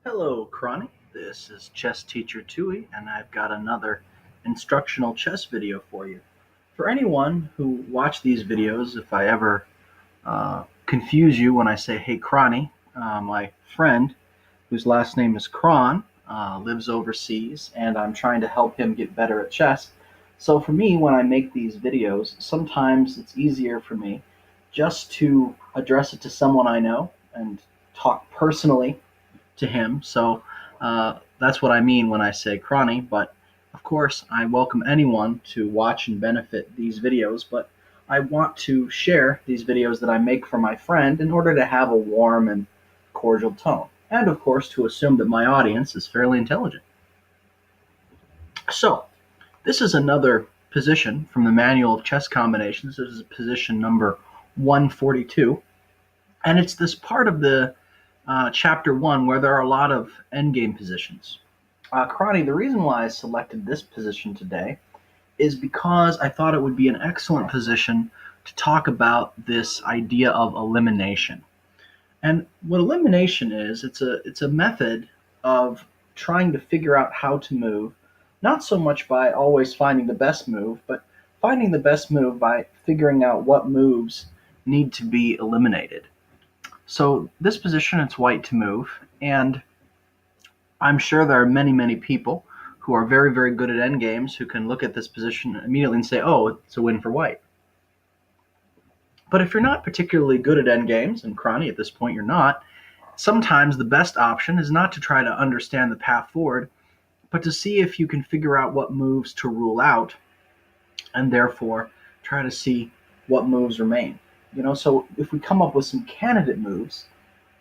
Hello, Cronny. This is Chess Teacher Tui, and I've got another instructional chess video for you. For anyone who watch these videos, if I ever confuse you when I say, "Hey, Cronny," my friend, whose last name is Cron, lives overseas, and I'm trying to help him get better at chess. So for me, when I make these videos, sometimes it's easier for me just to address it to someone I know and talk personally to him. So that's what I mean when I say cronny. But of course, I welcome anyone to watch and benefit these videos. But I want to share these videos that I make for my friend in order to have a warm and cordial tone. And of course, to assume that my audience is fairly intelligent. So, this is another position from the Manual of Chess Combinations. This is position number 142. And it's this part of the chapter 1 where there are a lot of endgame positions. Cronny, the reason why I selected this position today is because I thought it would be an excellent position to talk about this idea of elimination. And what elimination is, it's a method of trying to figure out how to move, not so much by always finding the best move, but finding the best move by figuring out what moves need to be eliminated. So this position, it's white to move, and I'm sure there are many, many people who are very, very good at endgames who can look at this position immediately and say, oh, it's a win for white. But if you're not particularly good at endgames, and Cronny, at this point you're not, sometimes the best option is not to try to understand the path forward, but to see if you can figure out what moves to rule out, and therefore try to see what moves remain. So if we come up with some candidate moves,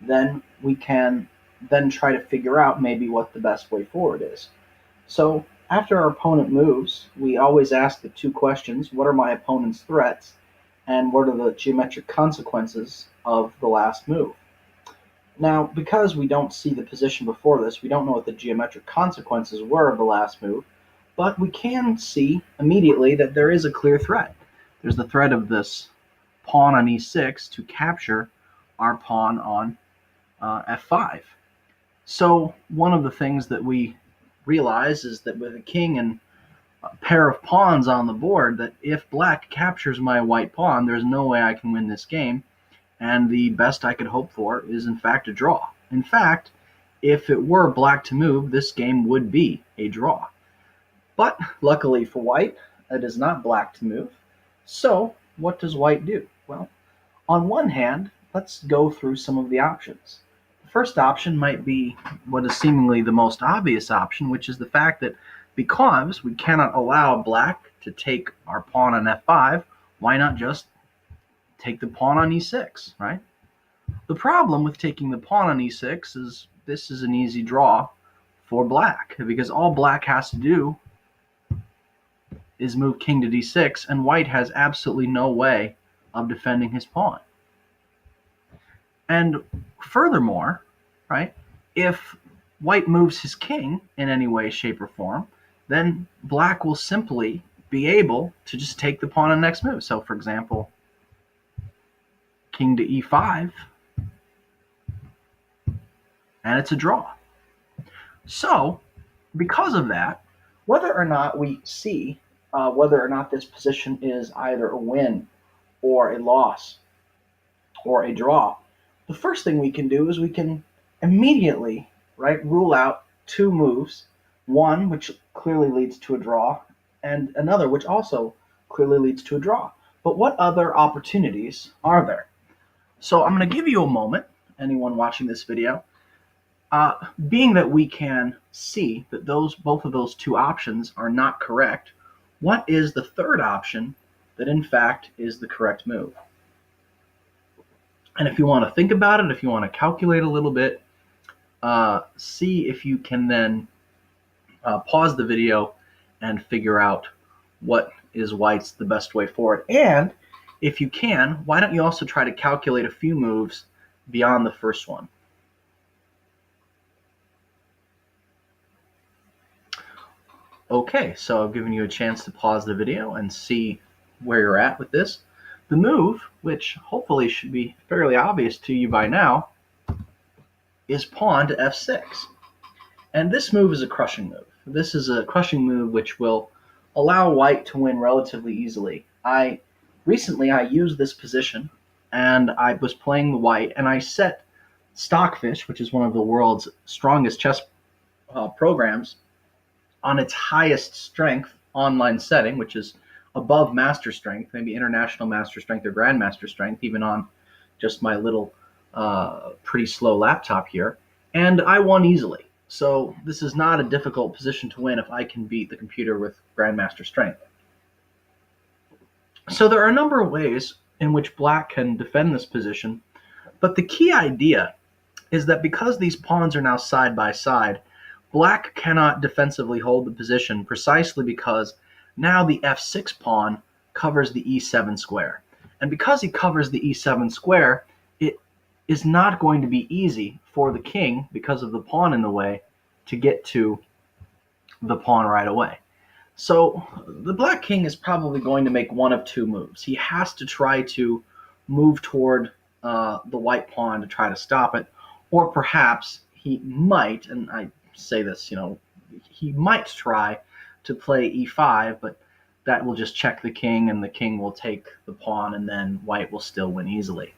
then we can then try to figure out maybe what the best way forward is. So after our opponent moves, we always ask the two questions: what are my opponent's threats, and what are the geometric consequences of the last move? Now, because we don't see the position before this, we don't know what the geometric consequences were of the last move, but we can see immediately that there is a clear threat. There's the threat of this pawn on e6 to capture our pawn on f5. So one of the things that we realize is that with a king and a pair of pawns on the board, that if black captures my white pawn, there's no way I can win this game, and the best I could hope for is in fact a draw. In fact, if it were black to move, this game would be a draw. But luckily for white, it is not black to move. So what does white do? Well, on one hand, let's go through some of the options. The first option might be what is seemingly the most obvious option, which is the fact that because we cannot allow black to take our pawn on f5, why not just take the pawn on e6, right? The problem with taking the pawn on e6 is this is an easy draw for black, because all black has to do is move king to d6, and white has absolutely no way of defending his pawn. And furthermore, right, if white moves his king in any way, shape, or form, then black will simply be able to just take the pawn on the next move. So, for example, king to e5, and it's a draw. So, because of that, whether or not we see whether or not this position is either a win or a loss or a draw, the first thing we can do is we can immediately, right, rule out two moves, one which clearly leads to a draw, and another which also clearly leads to a draw. But what other opportunities are there? So I'm going to give you a moment, anyone watching this video, being that we can see that both of those two options are not correct. What is the third option that in fact is the correct move? And if you want to think about it, if you want to calculate a little bit, see if you can then pause the video and figure out what is white's the best way forward. And if you can, why don't you also try to calculate a few moves beyond the first one? Okay, so I've given you a chance to pause the video and see where you're at with this. The move, which hopefully should be fairly obvious to you by now, is pawn to f6. And this move is a crushing move. This is a crushing move which will allow white to win relatively easily. Recently I used this position and I was playing the white and I set Stockfish, which is one of the world's strongest chess programs, on its highest strength online setting, which is above master strength, maybe international master strength or grandmaster strength, even on just my little pretty slow laptop here. And I won easily. So this is not a difficult position to win if I can beat the computer with grandmaster strength. So there are a number of ways in which black can defend this position, but the key idea is that because these pawns are now side by side, black cannot defensively hold the position precisely because now the f6 pawn covers the e7 square. And because he covers the e7 square, it is not going to be easy for the king, because of the pawn in the way, to get to the pawn right away. So the black king is probably going to make one of two moves. He has to try to move toward the white pawn to try to stop it, or perhaps he might, and I say this, he might try to play e5, but that will just check the king, and the king will take the pawn, and then white will still win easily.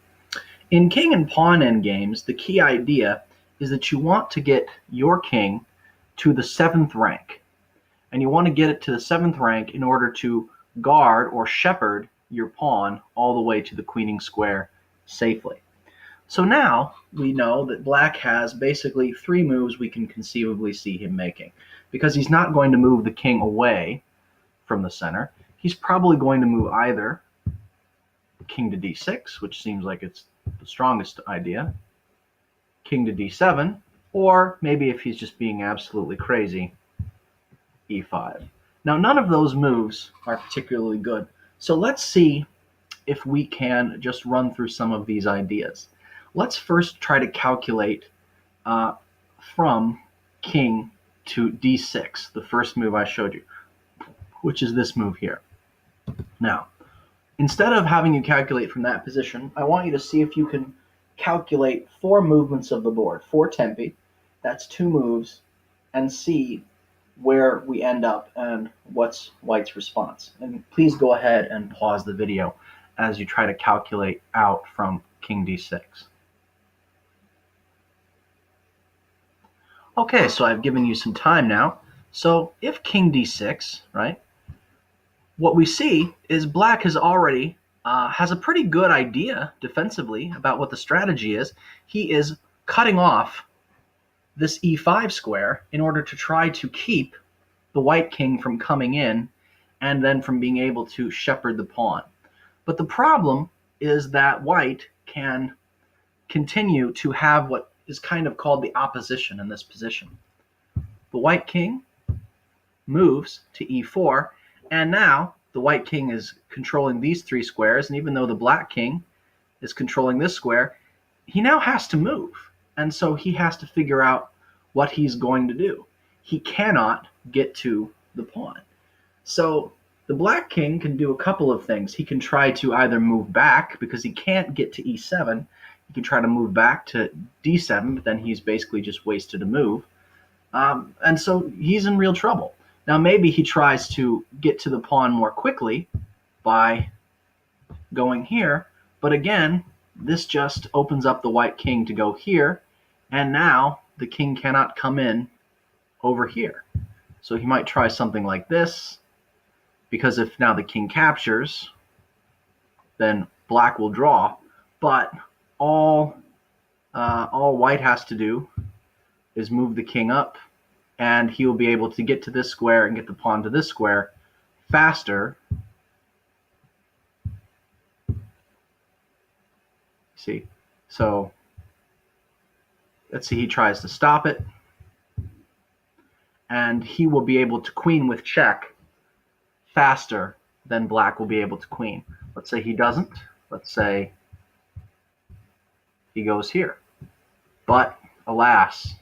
In king and pawn endgames, the key idea is that you want to get your king to the 7th rank. And you want to get it to the 7th rank in order to guard or shepherd your pawn all the way to the queening square safely. So now we know that black has basically 3 moves we can conceivably see him making. Because he's not going to move the king away from the center. He's probably going to move either king to d6, which seems like it's the strongest idea, king to d7, or maybe if he's just being absolutely crazy, e5. Now, none of those moves are particularly good. So let's see if we can just run through some of these ideas. Let's first try to calculate from king to d6, the first move I showed you, which is this move here. Now, instead of having you calculate from that position, I want you to see if you can calculate 4 movements of the board, 4 tempi, that's 2 moves, and see where we end up and what's white's response. And please go ahead and pause the video as you try to calculate out from king d6. Okay, so I've given you some time now. So if king d6, right, what we see is black has already has a pretty good idea defensively about what the strategy is. He is cutting off this e5 square in order to try to keep the white king from coming in and then from being able to shepherd the pawn. But the problem is that white can continue to have what is kind of called the opposition in this position. The white king moves to e4, and now the white king is controlling these 3 squares, and even though the black king is controlling this square, he now has to move. And so he has to figure out what he's going to do. He cannot get to the pawn. So the black king can do a couple of things. He can try to either move back, because he can't get to e7. He can try to move back to d7, but then he's basically just wasted a move. And so he's in real trouble. Now maybe he tries to get to the pawn more quickly by going here, but again, this just opens up the white king to go here, and now the king cannot come in over here. So he might try something like this, because if now the king captures, then black will draw, but all white has to do is move the king up, and he will be able to get to this square and get the pawn to this square faster. See, so let's see, he tries to stop it, and he will be able to queen with check faster than black will be able to queen. Let's say he doesn't. Let's say he goes here. But alas,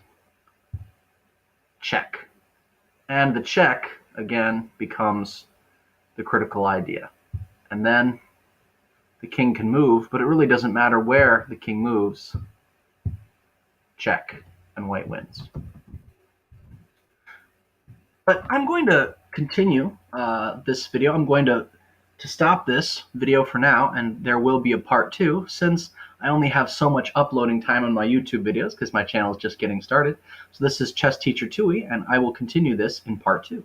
check. And the check, again, becomes the critical idea. And then the king can move, but it really doesn't matter where the king moves. Check, and white wins. But I'm going to continue this video. I'm going to stop this video for now, and there will be a part two since I only have so much uploading time on my YouTube videos because my channel is just getting started. So this is Chess Teacher Tui, and I will continue this in part two.